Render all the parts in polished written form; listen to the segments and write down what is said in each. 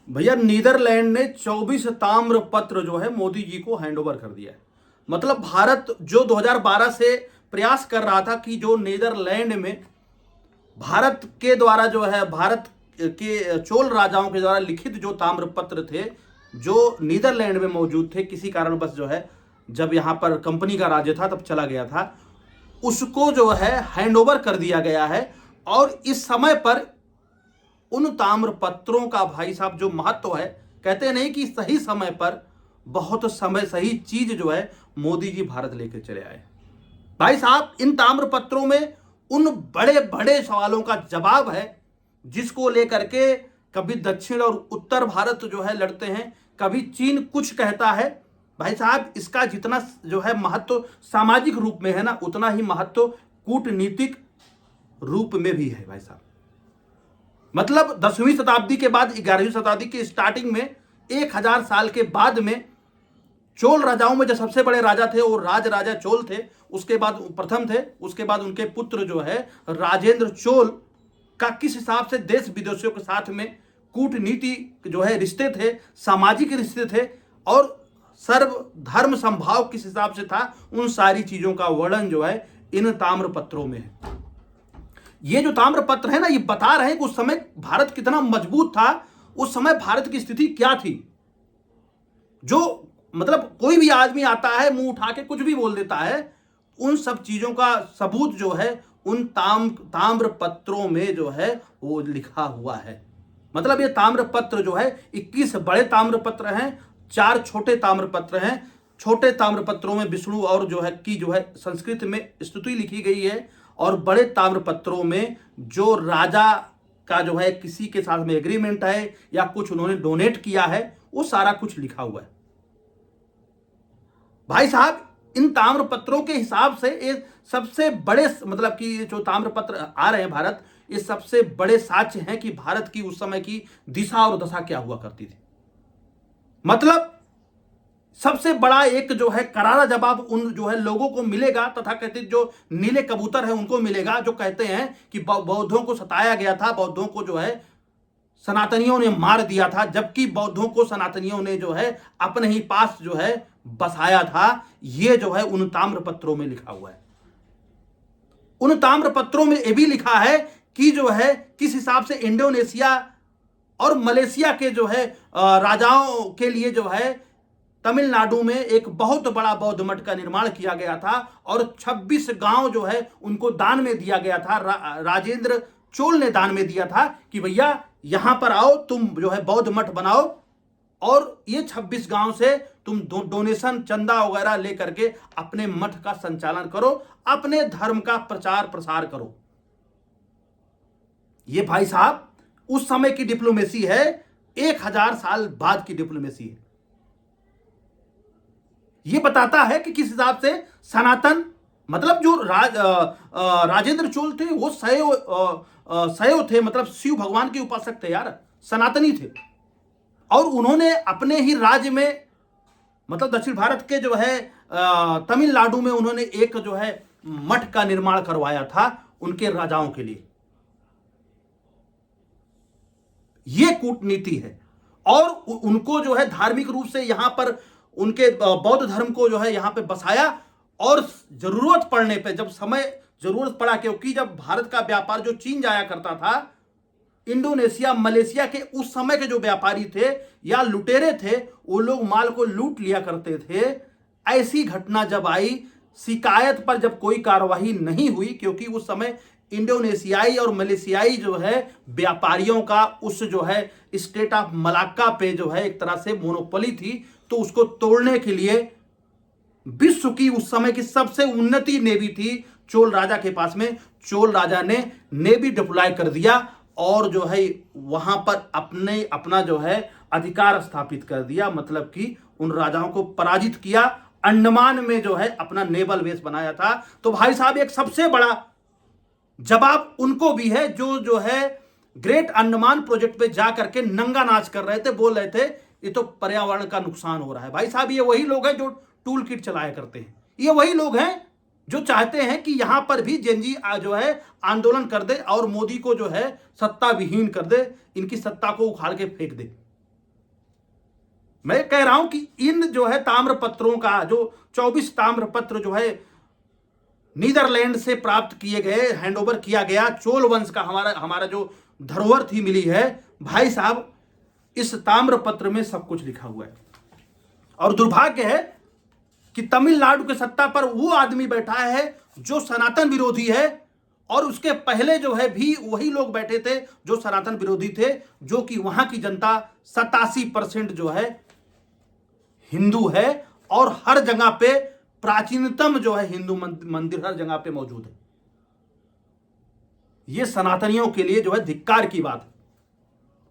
भैया नीदरलैंड ने 24 ताम्र पत्र जो है मोदी जी को हैंडओवर कर दिया है। मतलब भारत जो 2012 से प्रयास कर रहा था कि जो नीदरलैंड में भारत के द्वारा जो है भारत के चोल राजाओं के द्वारा लिखित जो ताम्र पत्र थे जो नीदरलैंड में मौजूद थे, किसी कारणवश जो है जब यहाँ पर कंपनी का राज्य था तब चला गया था, उसको जो है हैंडओवर कर दिया गया है। और इस समय पर उन ताम्र पत्रों का भाई साहब जो महत्व है, कहते नहीं कि सही समय पर बहुत समय सही चीज जो है मोदी जी भारत लेकर चले आए। भाई साहब इन ताम्र पत्रों में उन बड़े बड़े सवालों का जवाब है जिसको लेकर के कभी दक्षिण और उत्तर भारत जो है लड़ते हैं, कभी चीन कुछ कहता है। भाई साहब इसका जितना जो है महत्व सामाजिक रूप में है ना, उतना ही महत्व कूटनीतिक रूप में भी है भाई साहब। मतलब 10वीं शताब्दी के बाद 11वीं शताब्दी की स्टार्टिंग में 1000 साल के बाद में चोल राजाओं में जो सबसे बड़े राजा थे वो राजा चोल थे, उसके बाद प्रथम थे, उसके बाद उनके पुत्र जो है राजेंद्र चोल का किस हिसाब से देश विदेशों के साथ में कूटनीति जो है रिश्ते थे, सामाजिक रिश्ते थे और सर्व धर्म संभाव किस हिसाब से था, उन सारी चीजों का वर्णन जो है इन ताम्र पत्रों में है। ये जो ताम्र पत्र है ना, ये बता रहे हैं कि उस समय भारत कितना मजबूत था, उस समय भारत की स्थिति क्या थी। जो मतलब कोई भी आदमी आता है मुंह उठा के कुछ भी बोल देता है, उन सब चीजों का सबूत जो है उन ताम्र पत्रों में जो है वो लिखा हुआ है। मतलब ये ताम्र पत्र जो है 21 बड़े ताम्र पत्र हैं, 4 छोटे ताम्र पत्र हैं। छोटे ताम्र पत्रों में विष्णु और जो है की जो है संस्कृत में स्तुति लिखी गई है, और बड़े ताम्र पत्रों में जो राजा का जो है किसी के साथ में एग्रीमेंट है या कुछ उन्होंने डोनेट किया है, वो सारा कुछ लिखा हुआ है। भाई साहब इन ताम्र पत्रों के हिसाब से ये सबसे बड़े मतलब कि जो ताम्र पत्र आ रहे हैं भारत, ये सबसे बड़े साक्ष्य हैं कि भारत की उस समय की दिशा और दशा क्या हुआ करती थी। मतलब सबसे बड़ा एक जो है करारा जवाब उन जो है लोगों को मिलेगा, तथा कथित जो नीले कबूतर है उनको मिलेगा, जो कहते हैं कि बौद्धों को सताया गया था, बौद्धों को जो है सनातनियों ने मार दिया था, जबकि बौद्धों को सनातनियों ने जो है अपने ही पास जो है बसाया था। ये जो है उन ताम्र पत्रों में लिखा हुआ है। उन ताम्र पत्रों में यह भी लिखा है कि जो है किस हिसाब से इंडोनेशिया और मलेशिया के जो है राजाओं के लिए जो है तमिलनाडु में एक बहुत बड़ा बौद्ध मठ का निर्माण किया गया था, और 26 गांव जो है उनको दान में दिया गया था। राजेंद्र चोल ने दान में दिया था कि भैया यहां पर आओ, तुम जो है बौद्ध मठ बनाओ, और ये 26 गांव से तुम डोनेशन चंदा वगैरह लेकर के अपने मठ का संचालन करो, अपने धर्म का प्रचार प्रसार करो। ये भाई साहब उस समय की डिप्लोमेसी है, 1000 साल बाद की डिप्लोमेसी है। ये बताता है कि किस हिसाब से सनातन मतलब जो राजेंद्र चोल थे वो शैव थे, मतलब शिव भगवान के उपासक थे यार, सनातनी थे। और उन्होंने अपने ही राज्य में मतलब दक्षिण भारत के जो है तमिलनाडु में उन्होंने एक जो है मठ का निर्माण करवाया था उनके राजाओं के लिए। यह कूटनीति है। और उनको जो है धार्मिक रूप से यहां पर उनके बौद्ध धर्म को जो है यहां पे बसाया, और जरूरत पड़ने पे जब समय जरूरत पड़ा, क्योंकि जब भारत का व्यापार जो चीन जाया करता था, इंडोनेशिया मलेशिया के उस समय के जो व्यापारी थे या लुटेरे थे, वो लोग माल को लूट लिया करते थे। ऐसी घटना जब आई, शिकायत पर जब कोई कार्यवाही नहीं हुई, क्योंकि उस समय इंडोनेशियाई और मलेशियाई जो है व्यापारियों का उस जो है स्टेट ऑफ मलाक्का पे जो है एक तरह से मोनोपोली थी, तो उसको तोड़ने के लिए विश्व की उस समय की सबसे उन्नति नेवी थी चोल राजा के पास में। चोल राजा ने नेवी डिप्लॉय कर दिया और जो है वहां पर अपना जो है अधिकार स्थापित कर दिया, मतलब कि उन राजाओं को पराजित किया। अंडमान में जो है अपना नेवल बेस बनाया था। तो भाई साहब एक सबसे बड़ा जवाब उनको भी है जो है ग्रेट अंडमान प्रोजेक्ट पे जा करके नंगा नाच कर रहे थे, बोल रहे थे ये तो पर्यावरण का नुकसान हो रहा है। भाई साहब ये वही लोग हैं जो टूल किट चलाया करते हैं, ये वही लोग हैं जो चाहते हैं कि यहां पर भी जेनजी जो है आंदोलन कर दे और मोदी को जो है सत्ता विहीन कर दे, इनकी सत्ता को उखाड़ के फेंक दे। मैं कह रहा हूं कि इन जो है ताम्रपत्रों का जो 24 ताम्रपत्र जो है नीदरलैंड से प्राप्त किए गए, हैंडओवर किया गया, चोल वंश का हमारा हमारा जो धरोहर थी मिली है, भाई साहब इस ताम्रपत्र में सब कुछ लिखा हुआ है। और दुर्भाग्य है कि तमिलनाडु के सत्ता पर वो आदमी बैठा है जो सनातन विरोधी है, और उसके पहले जो है भी वही लोग बैठे थे जो सनातन विरोधी थे, जो कि वहां की जनता 87% जो है हिंदू है, और हर जगह पे प्राचीनतम जो है हिंदू मंदिर हर जगह पे मौजूद है। यह सनातनियों के लिए जो है धिक्कार की बात है।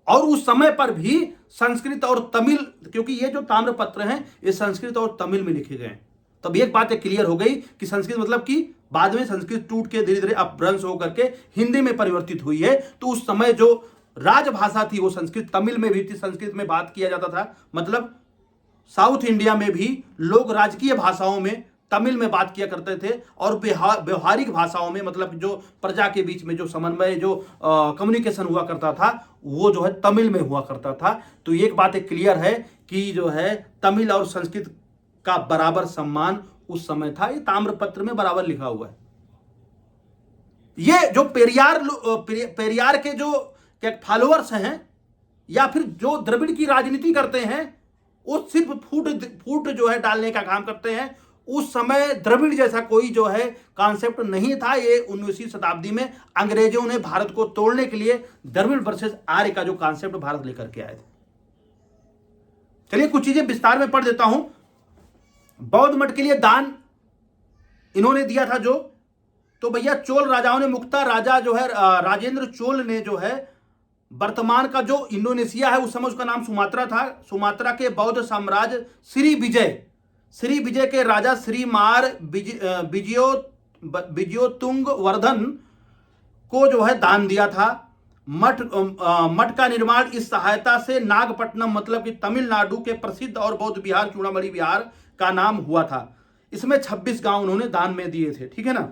और उस समय पर भी संस्कृत और तमिल, क्योंकि ये जो ताम्रपत्र हैं ये संस्कृत और तमिल में लिखे गए हैं, तब एक बात क्लियर हो गई कि संस्कृत मतलब कि बाद में संस्कृत टूट के धीरे धीरे अपभ्रंश होकर के हिंदी में परिवर्तित हुई है। तो उस समय जो राजभाषा थी वो संस्कृत, तमिल में भी थी, संस्कृत में बात किया जाता था। मतलब साउथ इंडिया में भी लोग राजकीय भाषाओं में तमिल में बात किया करते थे, और व्यवहारिक भाषाओं में, मतलब जो प्रजा के बीच में जो समन्वय, जो कम्युनिकेशन हुआ करता था, वो जो है तमिल में हुआ करता था। तो एक बात क्लियर है कि जो है तमिल और संस्कृत का बराबर सम्मान उस समय था। ये ताम्रपत्र में बराबर लिखा हुआ है। ये जो पेरियार के जो फॉलोअर्स हैं या फिर जो द्रविड़ की राजनीति करते हैं, वो सिर्फ फूट जो है डालने का काम करते हैं। उस समय द्रविड़ जैसा कोई जो है कॉन्सेप्ट नहीं था। ये 19वीं शताब्दी में अंग्रेजों ने भारत को तोड़ने के लिए द्रविड़ वर्सेस आर्य का जो कॉन्सेप्ट भारत लेकर के आए थे। चलिए कुछ चीजें विस्तार में पढ़ देता हूं। बौद्ध मठ के लिए दान इन्होंने दिया था जो, तो भैया चोल राजाओं ने, मुख्ता राजा जो है राजेंद्र चोल ने जो है वर्तमान का जो इंडोनेशिया है, उस समय उसका नाम सुमात्रा था, सुमात्रा के बौद्ध साम्राज्य श्री विजय के राजा श्रीमार विजयोतुंग वर्धन को जो है दान दिया था। मठ का निर्माण इस सहायता से नागपट्टनम, मतलब कि तमिलनाडु के प्रसिद्ध और बौद्ध विहार चूड़ामणि विहार का नाम हुआ था। इसमें 26 गांव उन्होंने दान में दिए थे, ठीक है ना।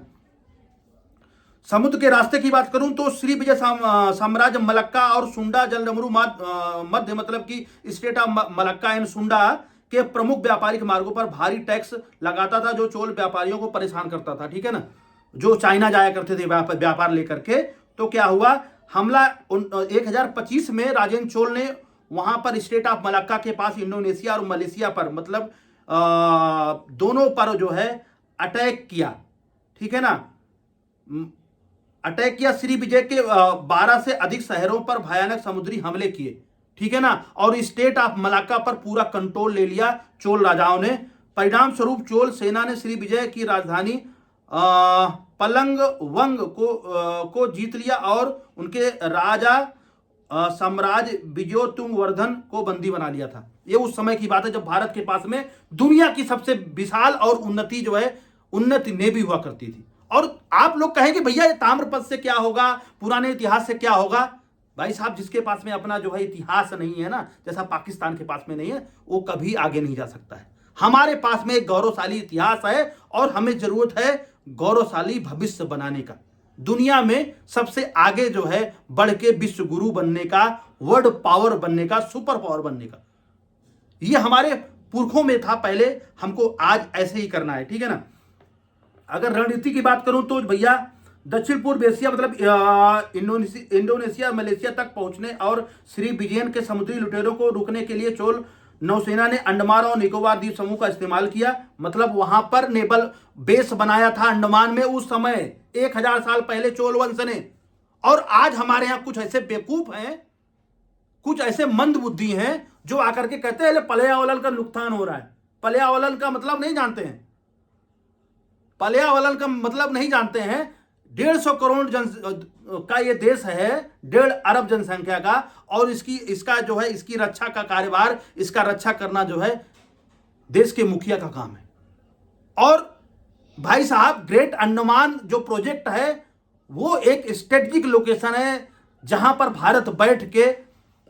समुद्र के रास्ते की बात करूं तो श्री विजय साम्राज्य मलक्का और सुंडा जलडमरू मध्य, मतलब कि स्टेट ऑफ मलक्का एंड सुंडा के प्रमुख व्यापारिक मार्गों पर भारी टैक्स लगाता था, जो चोल व्यापारियों को परेशान करता था, ठीक है ना। जो चाइना जाया करते थे व्यापार लेकर के, तो क्या हुआ, हमला 1025 में राजेंद्र चोल ने वहां पर स्टेट ऑफ मलक्का के पास इंडोनेशिया और मलेशिया पर, मतलब दोनों पर जो है अटैक किया, ठीक है ना। अटैक किया, श्री विजय के 12 से अधिक शहरों पर भयानक समुद्री हमले किए, ठीक है ना, और स्टेट ऑफ मलाक्का पर पूरा कंट्रोल ले लिया चोल राजाओं ने। परिणाम स्वरूप चोल सेना ने श्री विजय की राजधानी पलंग वंग को जीत लिया और उनके राजा साम्राज्य विजयोतुंग वर्धन को बंदी बना लिया था। ये उस समय की बात है जब भारत के पास में दुनिया की सबसे विशाल और उन्नत नेवी हुआ करती थी। और आप लोग कहेंगे भैया ये ताम्रपत्र से क्या होगा, पुराने इतिहास से क्या होगा। भाई साहब, जिसके पास में अपना जो है इतिहास नहीं है ना, जैसा पाकिस्तान के पास में नहीं है, वो कभी आगे नहीं जा सकता है। हमारे पास में एक गौरवशाली इतिहास है और हमें जरूरत है गौरवशाली भविष्य बनाने का, दुनिया में सबसे आगे जो है बढ़ के विश्व गुरु बनने का, वर्ल्ड पावर बनने का, सुपर पावर बनने का। ये हमारे पुरखों में था पहले, हमको आज ऐसे ही करना है, ठीक है ना। अगर रणनीति की बात करूं तो भैया दक्षिण पूर्व एशिया, मतलब इंडोनेशिया मलेशिया तक पहुंचने और श्री विजयन के समुद्री लुटेरों को रोकने के लिए चोल नौसेना ने अंडमान और निकोबार द्वीप समूह का इस्तेमाल किया। मतलब वहां पर नेवल बेस बनाया था अंडमान में उस समय 1000 साल पहले चोल वंश ने। और आज हमारे यहां कुछ ऐसे बेवकूफ हैं, कुछ ऐसे मंद बुद्धि हैं जो आकर के कहते हैं पर्यावरण का नुकसान हो रहा है। पर्यावरण का मतलब नहीं जानते हैं, पर्यावरण का मतलब नहीं जानते हैं। 150 करोड़ का ये देश है, 1.5 अरब जनसंख्या का, और इसका जो है इसकी रक्षा का कार्यभार, इसका रक्षा करना जो है देश के मुखिया का काम है। और भाई साहब, ग्रेट अंडमान जो प्रोजेक्ट है वो एक स्ट्रेटेजिक लोकेशन है जहां पर भारत बैठ के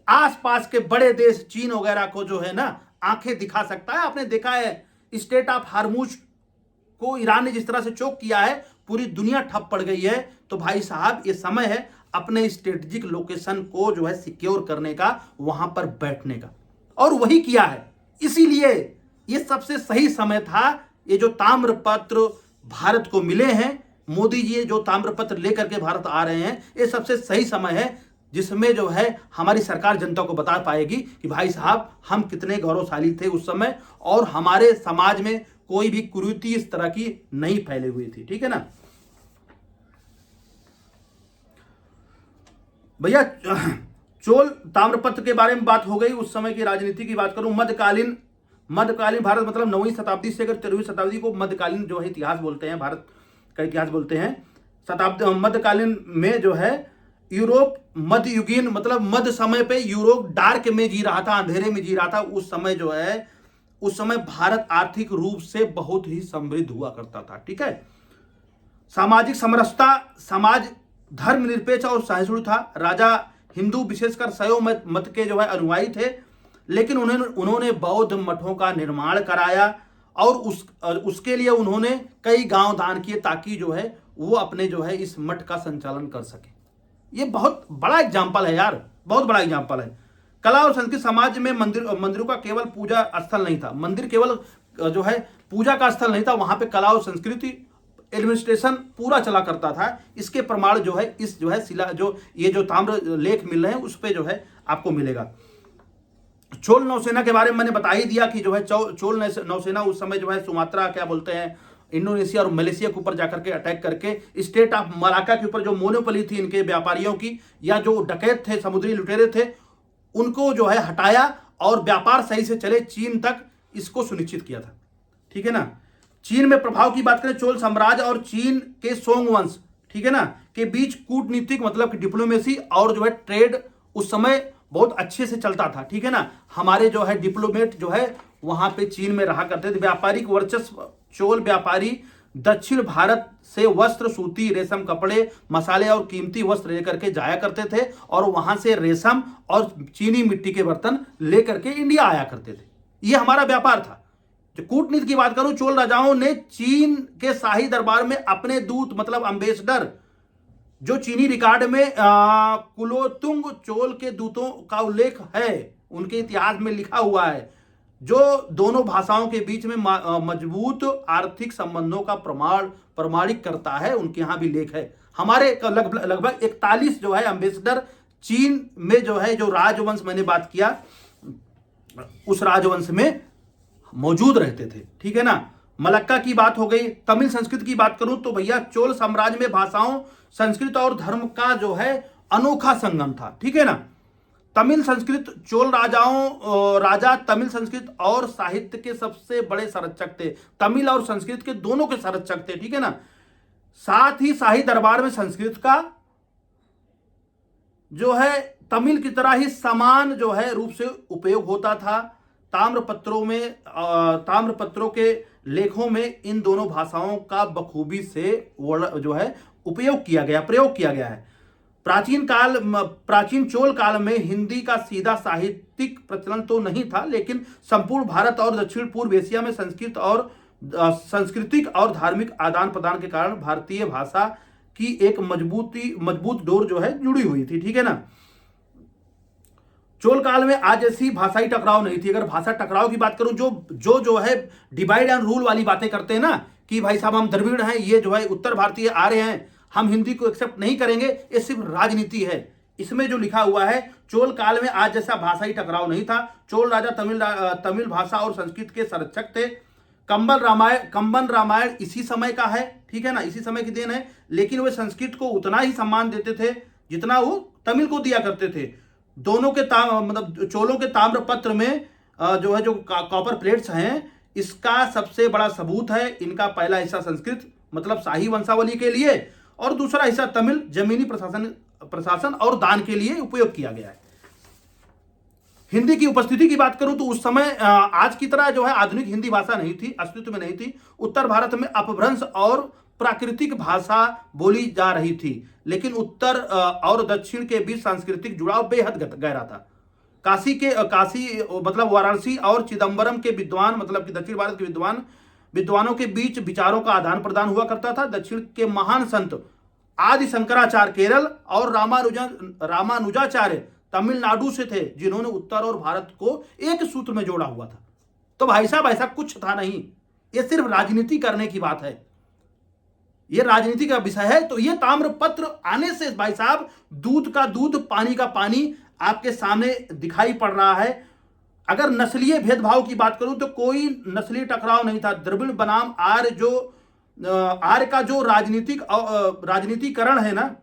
आसपास के बड़े देश चीन वगैरह को जो है ना आंखें दिखा सकता है। आपने देखा है स्टेट ऑफ हार्मुज को ईरान ने जिस तरह से चोक किया है, पूरी दुनिया ठप पड़ गई है। तो भाई साहब, ये समय है अपने स्ट्रेटेजिक लोकेशन को जो है सिक्योर करने का, वहां पर बैठने का, और वही किया है। इसीलिए ये सबसे सही समय था। ये जो ताम्रपत्र भारत को मिले हैं, मोदी जी जो ताम्रपत्र लेकर के भारत आ रहे हैं, ये सबसे सही समय है जिसमें जो है हमारी सरकार जनता को बता पाएगी कि भाई साहब हम कितने गौरवशाली थे उस समय, और हमारे समाज में कोई भी कुरीति इस तरह की नहीं फैली हुई थी। ठीक है ना भैया। चोल ताम्रपत्र के बारे में बात हो गई। उस समय की राजनीति की बात करूं, मध्यकालीन भारत मतलब 9वीं शताब्दी से अगर 13वीं शताब्दी को मध्यकालीन जो है इतिहास बोलते हैं, भारत का इतिहास बोलते हैं। शताब्दी मध्यकालीन में जो है यूरोप मध्ययुगीन मतलब मध्य समय पे यूरोप डार्क में जी रहा था, अंधेरे में जी रहा था। उस समय जो है, उस समय भारत आर्थिक रूप से बहुत ही समृद्ध हुआ करता था। ठीक है, सामाजिक समरसता, समाज धर्मनिरपेक्ष और सहिष्णु था। राजा हिंदू विशेषकर शैव मत के जो है अनुयायी थे, लेकिन उन्होंने बौद्ध मठों का निर्माण कराया और उसके लिए उन्होंने कई गांव दान किए ताकि जो है वो अपने जो है इस मठ का संचालन कर सके। ये बहुत बड़ा एग्जाम्पल है यार, बहुत बड़ा एग्जाम्पल है। कला और संस्कृति समाज में मंदिरों का केवल पूजा स्थल नहीं था, मंदिर केवल जो है पूजा का स्थल नहीं था, वहां पे कला और संस्कृति एडमिनिस्ट्रेशन पूरा चला करता था। इसके प्रमाण जो है इस जो है शिला जो ये जो ताम्र लेख मिल रहे हैं उस पे जो है आपको मिलेगा। चोल नौसेना के बारे में मैंने बता ही दिया कि जो है चोल नौसेना उस समय जो है सुमात्रा क्या बोलते हैं इंडोनेशिया और मलेशिया के ऊपर जाकर के अटैक करके स्टेट ऑफ मलाक्का के ऊपर जो मोनोपोली थी इनके व्यापारियों की या जो डकैत थे, समुद्री लुटेरे थे, उनको जो है हटाया और व्यापार सही से चले चीन तक इसको सुनिश्चित किया था। ठीक है ना। चीन में प्रभाव की बात करें, चोल साम्राज्य और चीन के सोंग वंश, ठीक है ना, के बीच कूटनीतिक मतलब कि डिप्लोमेसी और जो है ट्रेड उस समय बहुत अच्छे से चलता था। ठीक है ना। हमारे जो है डिप्लोमेट जो है वहां पे चीन में रहा करते थे। व्यापारिक वर्चस्व, चोल व्यापारी दक्षिण भारत से वस्त्र, सूती, रेशम कपड़े, मसाले और कीमती वस्त्र लेकर के जाया करते थे और वहां से रेशम और चीनी मिट्टी के बर्तन लेकर के इंडिया आया करते थे। ये हमारा व्यापार था। जो कूटनीति की बात करूं, चोल राजाओं ने चीन के शाही दरबार में अपने दूत मतलब अम्बेसडर, जो चीनी रिकॉर्ड में कुलोतुंग चोल के दूतों का उल्लेख है, उनके इतिहास में लिखा हुआ है, जो दोनों भाषाओं के बीच में मजबूत आर्थिक संबंधों का प्रमाणिक करता है। उनके यहां भी लेख है। हमारे लगभग 41 जो है अम्बेसडर चीन में जो है, जो राजवंश मैंने बात किया उस राजवंश में मौजूद रहते थे। ठीक है ना। मलक्का की बात हो गई। तमिल संस्कृति की बात करूं तो भैया चोल साम्राज्य में भाषाओं, संस्कृत और धर्म का जो है अनोखा संगम था। ठीक है ना। तमिल संस्कृत, चोल राजा तमिल संस्कृत और साहित्य के सबसे बड़े संरक्षक थे। तमिल और संस्कृत के दोनों के संरक्षक थे। ठीक है ना। साथ ही शाही दरबार में संस्कृत का जो है तमिल की तरह ही समान जो है रूप से उपयोग होता था। ताम्रपत्रों के लेखों में इन दोनों भाषाओं का बखूबी से जो है प्रयोग किया गया है। प्राचीन चोल काल में हिंदी का सीधा साहित्यिक प्रचलन तो नहीं था, लेकिन संपूर्ण भारत और दक्षिण पूर्व एशिया में सांस्कृतिक और धार्मिक आदान प्रदान के कारण भारतीय भाषा की एक मजबूत डोर जो है जुड़ी हुई थी। ठीक है ना। चोल काल में आज ऐसी भाषाई टकराव नहीं थी। अगर भाषा टकराव की बात करूं, जो है डिवाइड एंड रूल वाली बातें करते हैं ना कि भाई साहब हम द्रविड़ हैं, ये जो है उत्तर भारतीय आ रहे हैं, हम हिंदी को एक्सेप्ट नहीं करेंगे, ये सिर्फ राजनीति है। इसमें जो लिखा हुआ है, चोल काल में आज जैसा भाषाई टकराव नहीं था। चोल राजा तमिल भाषा और संस्कृत के संरक्षक थे। कंबन रामायण इसी समय का है। ठीक है ना, इसी समय की देन है। लेकिन वे संस्कृत को उतना ही सम्मान देते थे जितना वो तमिल को दिया करते थे। दोनों के मतलब चोलों के ताम्रपत्र में जो है जो कॉपर प्लेट्स हैं, इसका सबसे बड़ा सबूत है इनका पहला हिस्सा संस्कृत मतलब शाही वंशावली के लिए और दूसरा हिस्सा तमिल जमीनी प्रशासन और दान के लिए उपयोग किया गया है। हिंदी की उपस्थिति की बात करूं तो उस समय आज की तरह जो है आधुनिक हिंदी भाषा नहीं थी, अस्तित्व में नहीं थी। उत्तर भारत में अपभ्रंश और प्राकृतिक भाषा बोली जा रही थी, लेकिन उत्तर और दक्षिण के बीच सांस्कृतिक जुड़ाव बेहद गहरा था। काशी मतलब वाराणसी और चिदम्बरम के विद्वान मतलब कि दक्षिण भारत के विद्वानों के बीच विचारों का आदान प्रदान हुआ करता था। दक्षिण के महान संत आदि शंकराचार्य केरल और रामानुजाचार्य तमिलनाडु से थे, जिन्होंने उत्तर और भारत को एक सूत्र में जोड़ा हुआ था। तो भाई साहब ऐसा कुछ था नहीं, ये सिर्फ राजनीति करने की बात है, ये राजनीति का विषय है। तो ये ताम्रपत्र आने से भाई साहब दूध का दूध पानी का पानी आपके सामने दिखाई पड़ रहा है। अगर नस्लीय भेदभाव की बात करूं तो कोई नस्लीय टकराव नहीं था। द्रविड़ बनाम आर्य, जो आर्य का जो राजनीतिकरण है ना,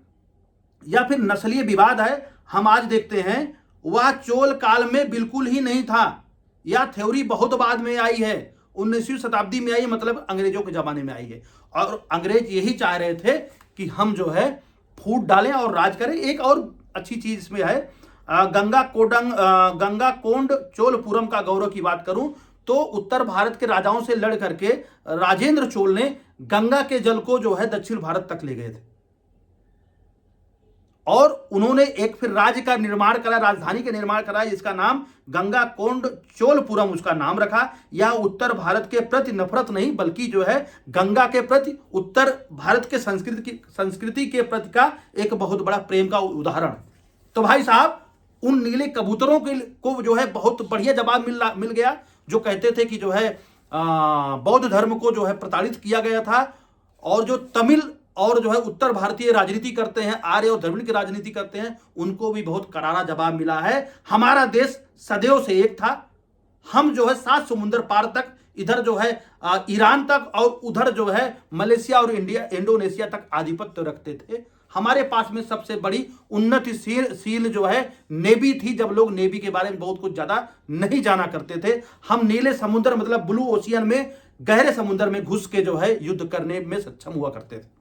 या फिर नस्लीय विवाद है, हम आज देखते हैं वह चोल काल में बिल्कुल ही नहीं था। यह थ्योरी बहुत बाद में आई है, 19वीं शताब्दी में आई, मतलब अंग्रेजों के जमाने में आई है। और अंग्रेज यही चाह रहे थे कि हम जो है फूट डालें और राज करें। एक और अच्छी चीज इसमें है, गंगा कोंड चोलपुरम का गौरव की बात करूं तो उत्तर भारत के राजाओं से लड़ करके राजेंद्र चोल ने गंगा के जल को जो है दक्षिण भारत तक ले गए थे, और उन्होंने एक फिर राज्य का निर्माण करा, राजधानी का निर्माण करा, जिसका नाम गंगा कोंड चोलपुरम उसका नाम रखा। यह उत्तर भारत के प्रति नफरत नहीं, बल्कि जो है गंगा के प्रति, उत्तर भारत के संस्कृति के प्रति का एक बहुत बड़ा प्रेम का उदाहरण। तो भाई साहब उन नीले कबूतरों को जो है बहुत बढ़िया जवाब मिल गया, जो कहते थे कि जो है बौद्ध धर्म को जो है प्रताड़ित किया गया था, और जो तमिल और जो है उत्तर भारतीय राजनीति करते हैं, आर्य और द्रविड़ की राजनीति करते हैं, उनको भी बहुत करारा जवाब मिला है। हमारा देश सदैव से एक था। हम जो है 7 समुंदर पार तक, इधर जो है ईरान तक, और उधर जो है मलेशिया और इंडोनेशिया तक आधिपत्य रखते थे। हमारे पास में सबसे बड़ी उन्नतिशील जो है नेवी थी, जब लोग नेवी के बारे में बहुत कुछ ज्यादा नहीं जाना करते थे। हम नीले समुद्र मतलब ब्लू ओशियन में, गहरे समुद्र में घुस के जो है युद्ध करने में सक्षम हुआ करते थे।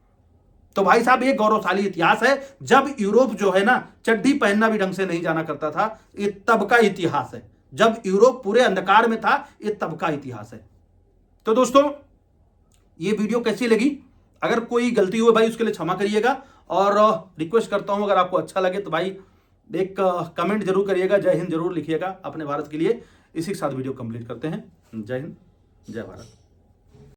तो भाई साहब ये गौरवशाली इतिहास है। जब यूरोप जो है ना चड्डी पहनना भी ढंग से नहीं जाना करता था, ये तब का इतिहास है। जब यूरोप पूरे अंधकार में था, ये तब का इतिहास है। तो दोस्तों ये वीडियो कैसी लगी? अगर कोई गलती हुई भाई उसके लिए क्षमा करिएगा, और रिक्वेस्ट करता हूं अगर आपको अच्छा लगे तो भाई एक कमेंट जरूर करिएगा, जय हिंद जरूर लिखिएगा अपने भारत के लिए। इसी के साथ वीडियो कंप्लीट करते हैं। जय हिंद, जय भारत।